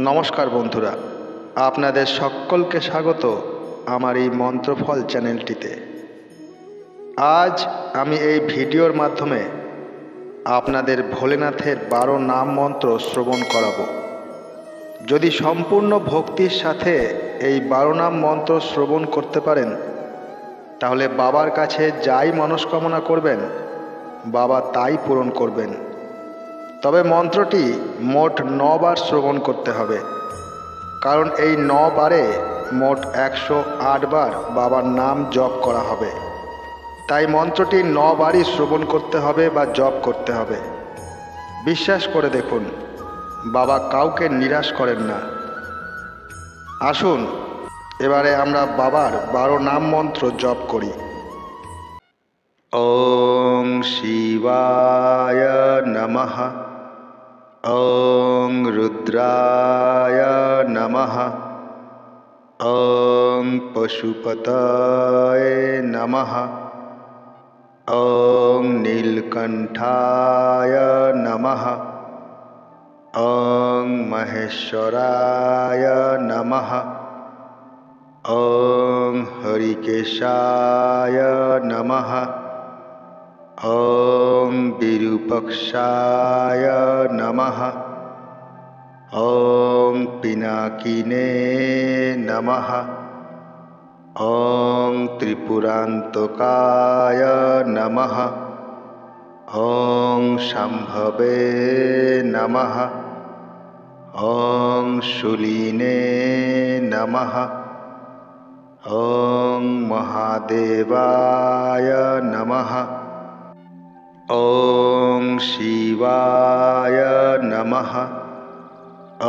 নমস্কার বন্ধুরা, আপনাদের সকলকে স্বাগত আমার এই মন্ত্রফল চ্যানেলটিতে। আজ আমি এই ভিডিওর মাধ্যমে আপনাদের ভোলেনাথের 12 নাম মন্ত্র শ্রবণ করাবো। যদি সম্পূর্ণ ভক্তির সাথে এই 12 নাম মন্ত্র শ্রবণ করতে পারেন, তাহলে বাবার কাছে যাই মনস্কামনা করবেন বাবা তাই পূরণ করবেন। তবে মন্ত্রটি মোট 9 বার শ্রবণ করতে হবে, কারণ এই 9 বারে মোট 108 বার বাবার নাম জপ করা হবে। তাই মন্ত্রটি 9 বারই শ্রবণ করতে হবে বা জপ করতে হবে। বিশ্বাস করে দেখুন, বাবা কাউকে নিরাশ করেন না। আসুন এবারে আমরা বাবার 12 নাম মন্ত্র জপ করি। ওম শিবায় নমঃ, ওং রুদ্রায় নমঃ, ওং পশুপতয়ে নমঃ, ওং নীলকণ্ঠায় নমঃ, ওং মহেশ্বরায় নমঃ, ওং হরিকেশায় নমঃ, ওং বিরূপক্ষায় নমঃ, ওং পিনাকিনে নমঃ, ওং ত্রিপুরান্তকায় নমঃ, ওং শাম্ভবে নমঃ, ওং শূলিনে নমঃ, ওং মহাদেবায় নমঃ, ওং শিবায় নমঃ,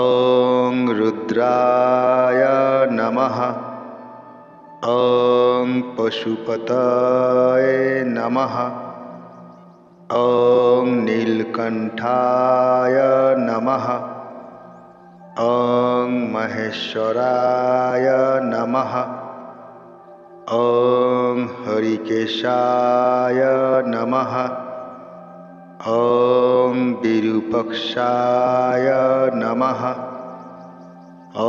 ওং রুদ্রায় নমঃ, ওং পশুপতয়ে নমঃ, ওং নীলকণ্ঠায় নমঃ, ওং মহেশ্বরায় নমঃ, ওং হরিকেশায় নমঃ, ওং বিরূপক্ষায় নমঃ,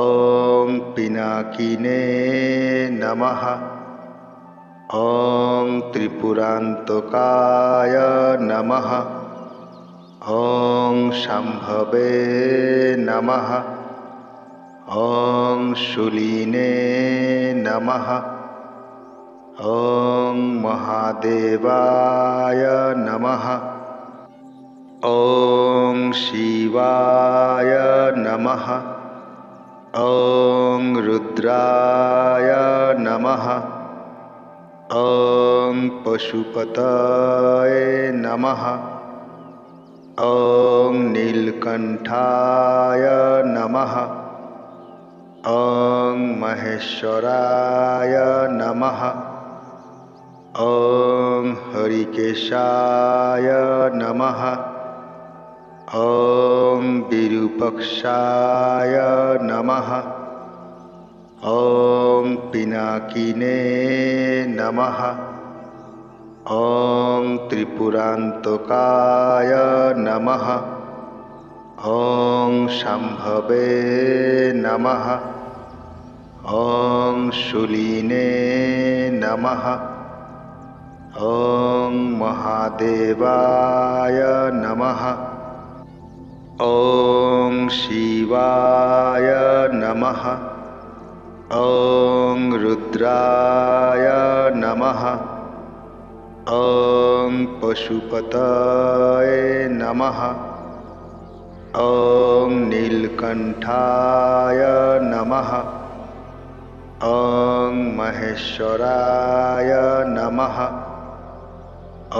ওং পিনাকিনে নমঃ, ওং ত্রিপুরান্তকায় নমঃ, ওং শাম্ভবে নমঃ, ওং শূলিনে নমঃ, ওং মহাদেবায় নমঃ, ওং শিবায় নমঃ, ওং রুদ্রায় নমঃ, ওং পশুপতয়ে নমঃ, ওং নীলকণ্ঠায় নমঃ, ওং মহেশ্বরায় নমঃ, ওং হরিকেশায় নমঃ, ওং বিরূপক্ষায় নমঃ, ওং পিনাকিনে নমঃ, ওং ত্রিপুরান্তকায় নমঃ, ওং শাম্ভবে নমঃ, ওং শূলিনে নমঃ, ওং মহাদেবায় নমঃ, ওং শিবায় নমঃ, ওং রুদ্রায় নমঃ, ওং পশুপতয়ে নমঃ, ওং নীলকণ্ঠায় নমঃ, ওং মহেশ্বরায় নমঃ,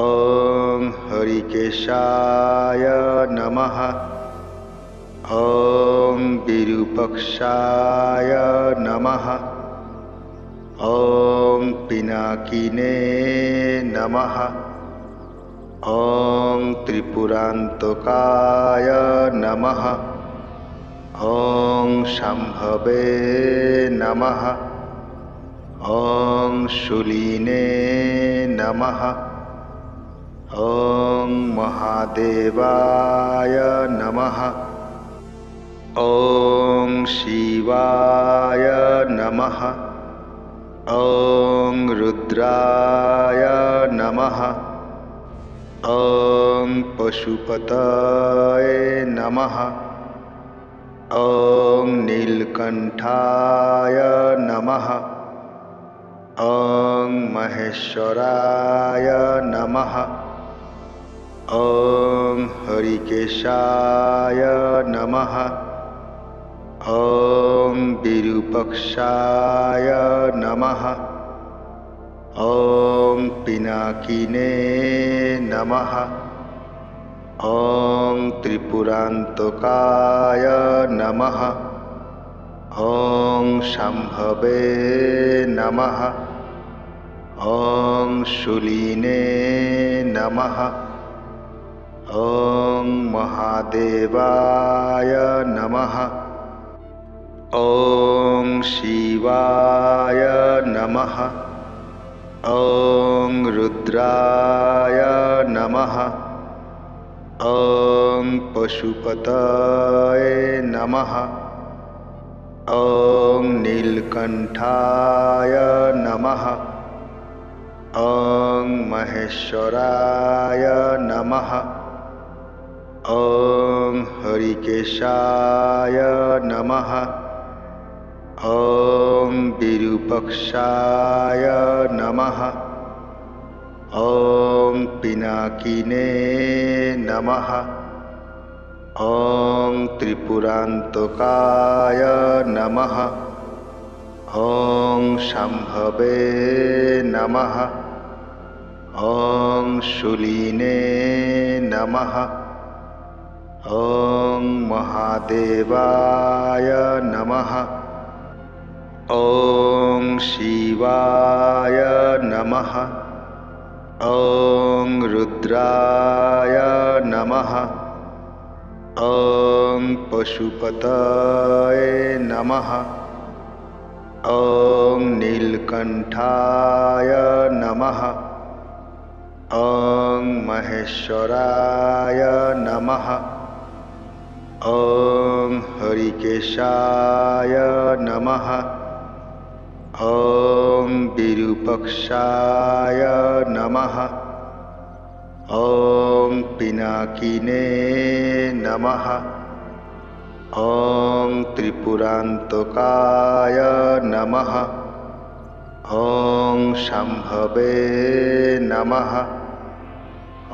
ওং হরিকেশায় নমঃ, ওং বিরূপক্ষায় নমঃ, ওং পিনাকিনে নমঃ, ওং ত্রিপুরান্তকায় নমঃ, ওং শাম্ভবে নমঃ, ওং শূলিনে নমঃ, ওং মহাদেবায় নমঃ, ওং शिवाय नमः। ॐ रुद्राय नमः। ॐ पशुपतये नमः। ॐ नीलकण्ठाय नमः। ॐ महेश्वराय नमः। ॐ हरिकेशाय नमः। ॐ विरूपाक्षाय नमः। ॐ पिनाकिने नमः। ॐ त्रिपुरान्तकाय नमः। ॐ शम्भवे नमः। ॐ शूलिने नमः। ॐ महादेवाय नमः। ॐ शिवाय नमः। ॐ रुद्राय नमः। ॐ पशुपतये नमः। ॐ नीलकण्ठाय नमः। ॐ महेश्वराय नमः। ॐ हरिकेशाय नमः। ॐ विरूपाक्षाय नमः। ॐ पिनाकिने नमः। ॐ त्रिपुरान्तकाय नमः। ॐ शम्भवे नमः। ॐ शूलिने नमः। ॐ महादेवाय नमः। ॐ शिवाय नमः। ॐ रुद्राय नमः। ॐ पशुपतये नमः। ॐ नीलकण्ठाय नमः। ॐ महेश्वराय नमः। ॐ हरिकेशाय नमः। ॐ विरूपाक्षाय नमः। ॐ पिनाकिने नमः। ॐ त्रिपुरान्तकाय नमः। ॐ शम्भवे नमः।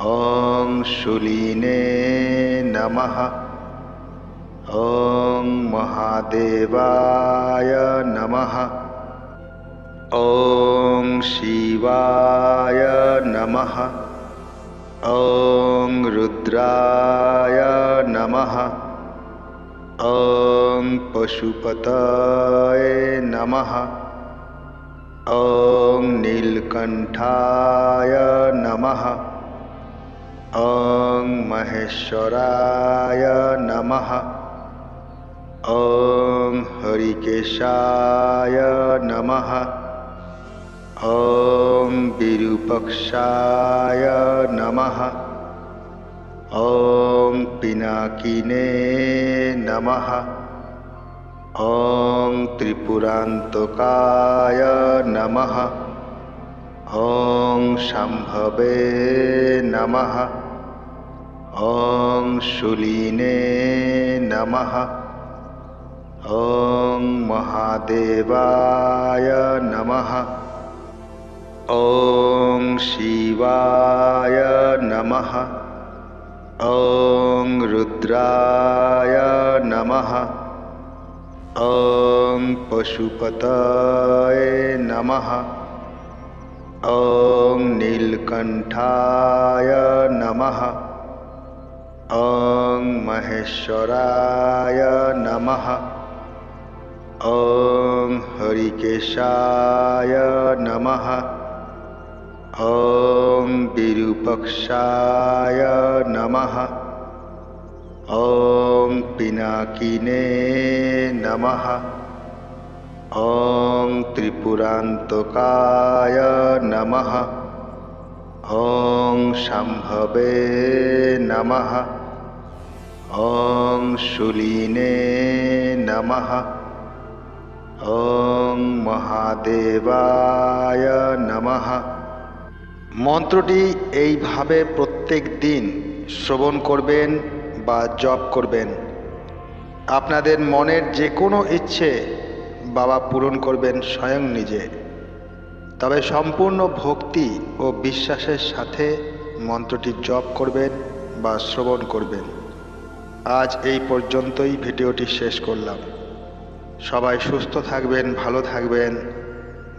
ॐ शूलिने नमः। ॐ महादेवाय नमः। ॐ शिवाय नमः। ॐ रुद्राय नमः। ॐ पशुपतये नमः। ॐ नीलकण्ठाय नमः। ॐ महेश्वराय नमः। ॐ हरिकेशाय नमः। ॐ विरूपाक्षाय नमः। ॐ पिनाकिने नमः। ॐ त्रिपुरान्तकाय नमः। ॐ शम्भवे नमः। ॐ शूलिने नमः। ॐ महादेवाय नमः। ॐ शिवाय नमः। ॐ रुद्राय नमः। ॐ पशुपतये नमः। ॐ नीलकण्ठाय नमः। ॐ महेश्वराय नमः। ॐ हरिकेशाय नमः। ॐ विरूपाक्षाय नमः। ॐ पिनाकिने नमः। ॐ त्रिपुरान्तकाय नमः। ॐ शम्भवे नमः। ওং শুলিনে নমঃ। ওং মহাদেবায় নমঃ। মন্ত্রটি এইভাবে প্রত্যেক দিন শ্রবণ করবেন বা জপ করবেন। আপনাদের মনের যে কোনো ইচ্ছে বাবা পূরণ করবেন স্বয়ং নিজে। তবে সম্পূর্ণ ভক্তি ও বিশ্বাসের সাথে মন্ত্রটি জপ করবেন বা শ্রবণ করবেন। আজ এই পর্যন্তই ভিডিওটি শেষ করলাম। সবাই সুস্থ থাকবেন, ভালো থাকবেন।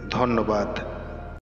ধন্যবাদ।